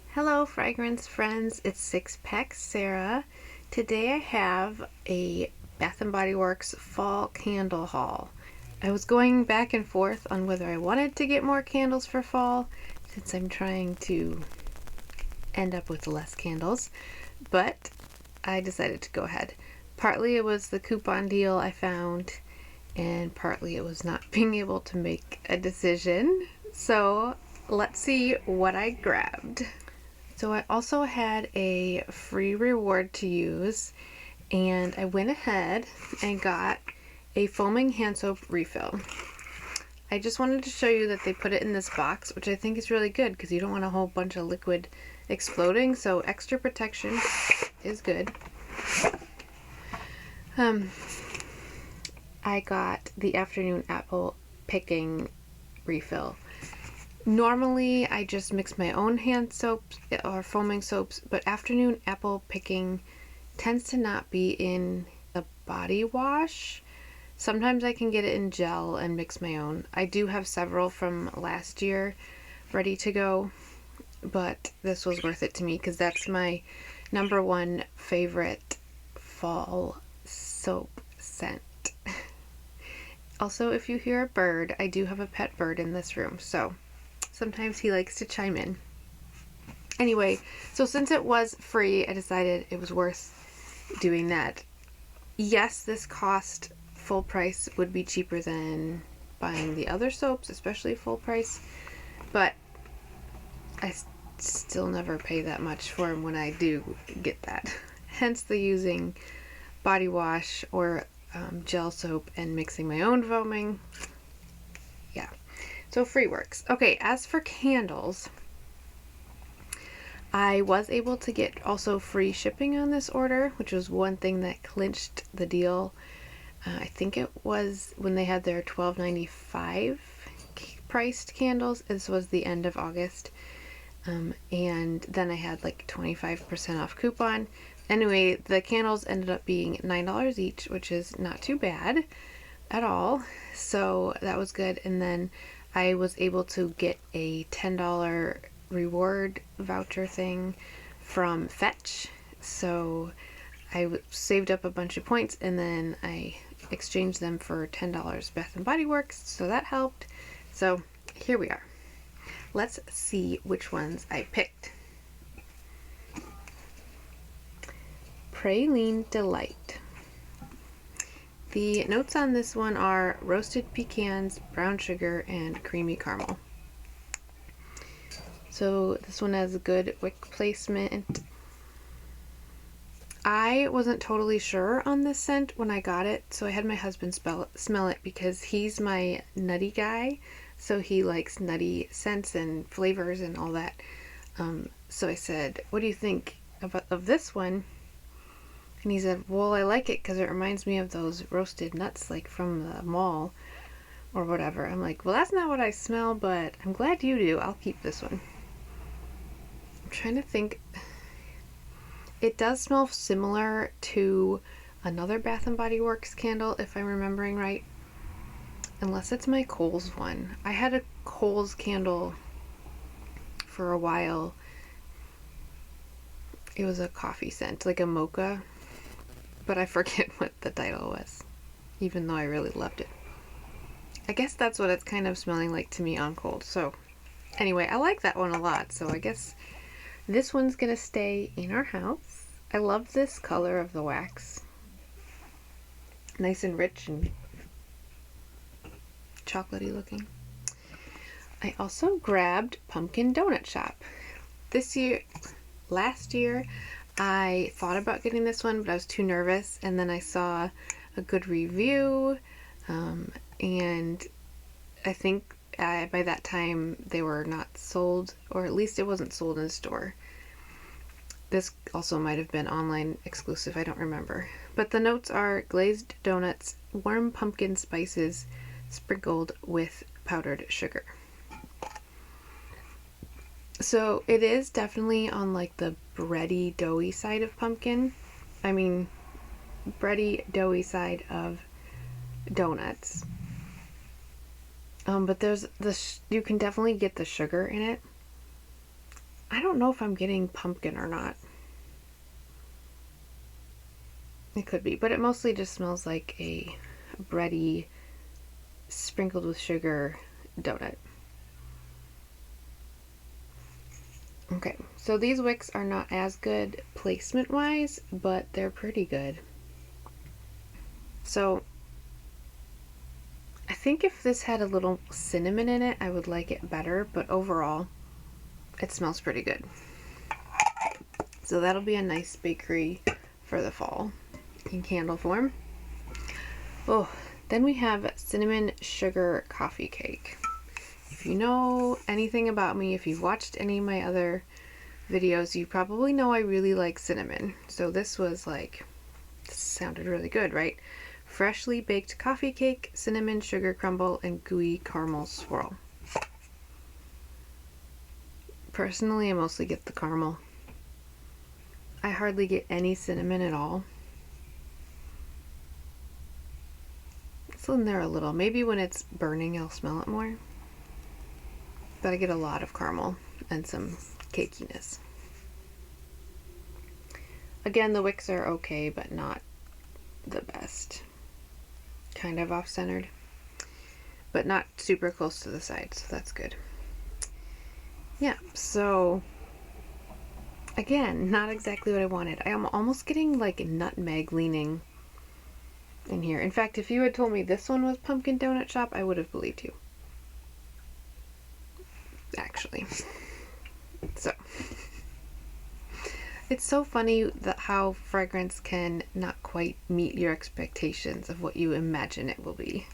Hello fragrance friends, it's Six Pack Sarah. Today I have a Bath & Body Works fall candle haul. I was going back and forth on whether I wanted to get more candles for fall since I'm trying to end up with less candles, but I decided to go ahead. Partly it was the coupon deal I found, and partly it was not being able to make a decision. So let's see what I grabbed. So I also had a free reward to use, and I went ahead and got a foaming hand soap refill. I just wanted to show you that they put it in this box, which I think is really good because you don't want a whole bunch of liquid exploding, so extra protection is good. I got the afternoon apple picking refill. Normally I just mix my own hand soaps or foaming soaps, but afternoon apple picking tends to not be in the body wash. Sometimes I can get it in gel and mix my own. I do have several from last year ready to go, but this was worth it to me because that's my number one favorite fall soap scent. Also, if you hear a bird, I do have a pet bird in this room, so sometimes he likes to chime in. Anyway, so since it was free, I decided it was worth doing that. Yes, this cost full price would be cheaper than buying the other soaps, especially full price, but I still never pay that much for them when I do get that. Hence the using body wash or gel soap and mixing my own foaming. Yeah. So free works. Okay, as for candles, I was able to get also free shipping on this order, which was one thing that clinched the deal. I think it was when they had their $12.95 priced candles. This was the end of August. And then I had like 25% off coupon. Anyway, the candles ended up being $9 each, which is not too bad at all. So that was good. And then I was able to get a $10 reward voucher thing from Fetch. So I saved up a bunch of points and then I exchanged them for $10 Bath & Body Works. So that helped. So here we are. Let's see which ones I picked. Praline Delight. The notes on this one are roasted pecans, brown sugar, and creamy caramel. So this one has a good wick placement. I wasn't totally sure on this scent when I got it, so I had my husband smell it because he's my nutty guy, so he likes nutty scents and flavors and all that. So I said, what do you think of this one? And he said, well, I like it because it reminds me of those roasted nuts like from the mall or whatever. I'm like, well, that's not what I smell, but I'm glad you do. I'll keep this one. I'm trying to think. It does smell similar to another Bath & Body Works candle, if I'm remembering right. Unless it's my Kohl's one. I had a Kohl's candle for a while. It was a coffee scent, like a mocha. But I forget what the title was, even though I really loved it. I guess that's what it's kind of smelling like to me on Kohl's. So anyway, I like that one a lot. So I guess this one's gonna stay in our house. I love this color of the wax. Nice and rich and chocolatey looking. I also grabbed Pumpkin Donut Shop. Last year, I thought about getting this one, but I was too nervous, and then I saw a good review, and I think by that time they were not sold, or at least it wasn't sold in store. This also might have been online exclusive, I don't remember. But the notes are glazed donuts, warm pumpkin spices, sprinkled with powdered sugar. So it is definitely on like the bready, doughy side of pumpkin. I mean, bready, doughy side of donuts. But there's you can definitely get the sugar in it. I don't know if I'm getting pumpkin or not. It could be, but it mostly just smells like a bready, sprinkled with sugar donut. Okay, so these wicks are not as good placement wise, but they're pretty good. So I think if this had a little cinnamon in it, I would like it better, but overall it smells pretty good. So that'll be a nice bakery for the fall in candle form. Oh, then we have cinnamon sugar coffee cake. If you know anything about me, if you've watched any of my other videos, you probably know I really like cinnamon. So this was like, this sounded really good, right? Freshly baked coffee cake, cinnamon sugar crumble, and gooey caramel swirl. Personally, I mostly get the caramel. I hardly get any cinnamon at all. It's in there a little. Maybe when it's burning, I'll smell it more. But I get a lot of caramel and some cakiness. Again, the wicks are okay, but not the best. Kind of off-centered, but not super close to the side, so that's good. Yeah, so again, not exactly what I wanted. I am almost getting like nutmeg leaning in here. In fact, if you had told me this one was Pumpkin Donut Shop, I would have believed you. Actually. So it's so funny that how fragrance can not quite meet your expectations of what you imagine it will be.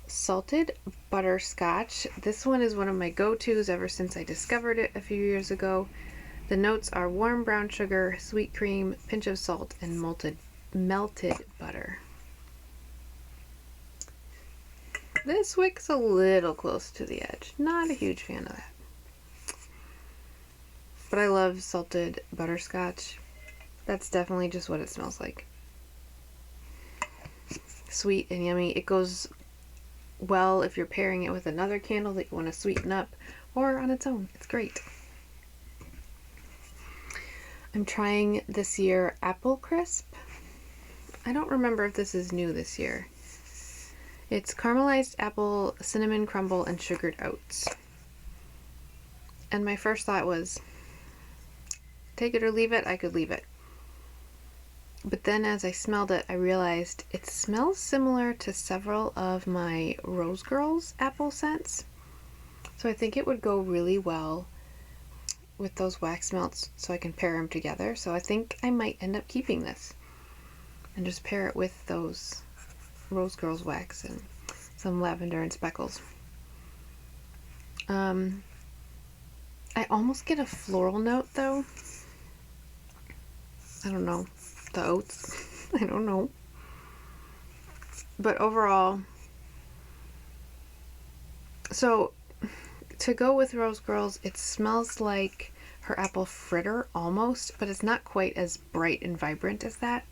Salted butterscotch. This one is one of my go-tos ever since I discovered it a few years ago. The notes are warm brown sugar, sweet cream, pinch of salt, and melted butter. This wick's a little close to the edge. Not a huge fan of that. But I love salted butterscotch. That's definitely just what it smells like. Sweet and yummy. It goes well if you're pairing it with another candle that you want to sweeten up, or on its own. It's great. I'm trying this year Apple Crisp. I don't remember if this is new this year. It's caramelized apple, cinnamon crumble, and sugared oats. And my first thought was, take it or leave it. I could leave it. But then as I smelled it, I realized it smells similar to several of my Rose Girls apple scents. So I think it would go really well with those wax melts, so I can pair them together. So I think I might end up keeping this and just pair it with those Rose Girls wax and some lavender and speckles. I almost get a floral note though. I don't know. The oats. I don't know. But overall, so to go with Rose Girls, it smells like her apple fritter almost, but it's not quite as bright and vibrant as that.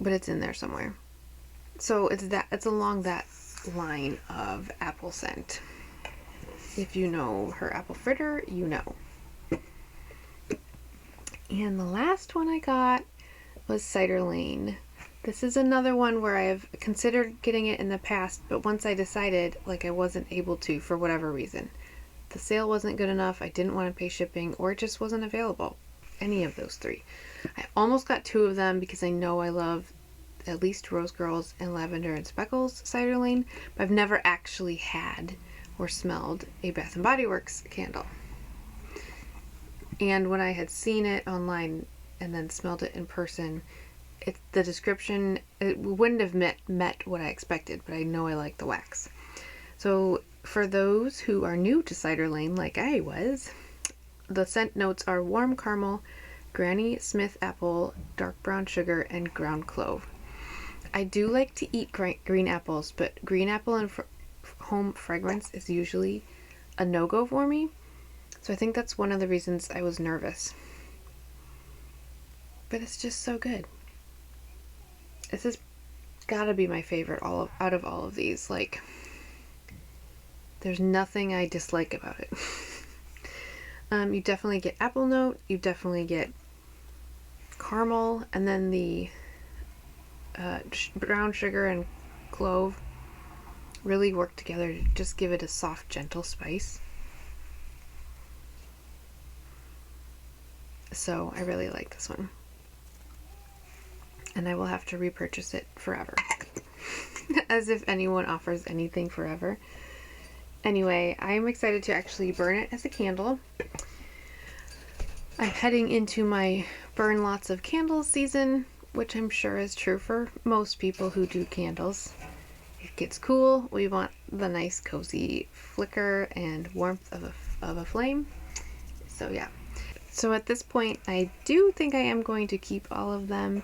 But it's in there somewhere. So it's along that line of apple scent. If you know her apple fritter, you know. And the last one I got was Cider Lane. This is another one where I've considered getting it in the past, but once I decided, like, I wasn't able to for whatever reason. The sale wasn't good enough, I didn't want to pay shipping, or it just wasn't available. Any of those three. I almost got two of them because I know I love at least Rose Girls and Lavender and Speckles Cider Lane, but I've never actually had or smelled a Bath & Body Works candle. And when I had seen it online and then smelled it in person, the description, it wouldn't have met what I expected, but I know I like the wax. So for those who are new to Cider Lane, like I was, the scent notes are warm caramel, Granny Smith apple, dark brown sugar, and ground clove. I do like to eat green apples, but green apple and home fragrance is usually a no-go for me. So I think that's one of the reasons I was nervous. But it's just so good. This has gotta be my favorite out of all of these. Like, there's nothing I dislike about it. You definitely get apple note, you definitely get caramel, and then the brown sugar and clove really work together to just give it a soft, gentle spice. So I really like this one. And I will have to repurchase it forever. As if anyone offers anything forever. Anyway, I'm excited to actually burn it as a candle. I'm heading into my burn lots of candles season, which I'm sure is true for most people who do candles. It gets cool. We want the nice cozy flicker and warmth of a flame. So yeah. So at this point, I do think I am going to keep all of them,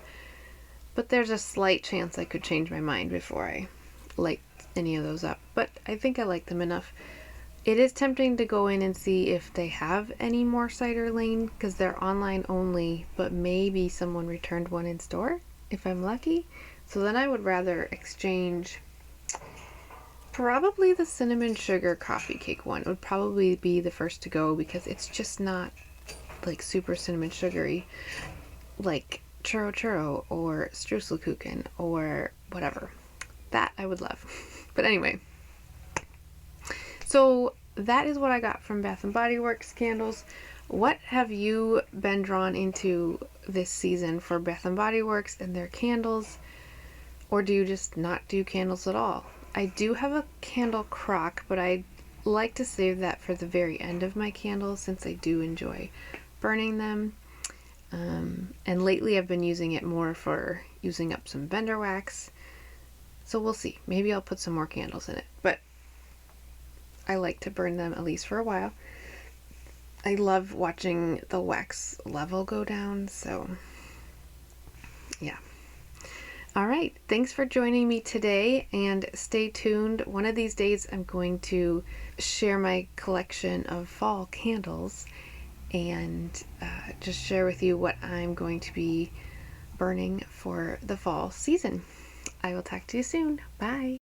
but there's a slight chance I could change my mind before I light any of those up. But I think I like them enough. It is tempting to go in and see if they have any more Cider Lane, because they're online only, but maybe someone returned one in store, if I'm lucky. So then I would rather exchange probably the cinnamon sugar coffee cake one. It would probably be the first to go, because it's just not like super cinnamon sugary like churro churro or Streuselkuchen or whatever. That I would love. But anyway, so that is what I got from Bath & Body Works candles. What have you been drawn into this season for Bath & Body Works and their candles? Or do you just not do candles at all? I do have a candle crock, but I like to save that for the very end of my candles since I do enjoy burning them. And lately I've been using it more for using up some Bender wax. So we'll see. Maybe I'll put some more candles in it. But I like to burn them at least for a while. I love watching the wax level go down. So yeah. All right. Thanks for joining me today, and stay tuned. One of these days I'm going to share my collection of fall candles and just share with you what I'm going to be burning for the fall season. I will talk to you soon. Bye.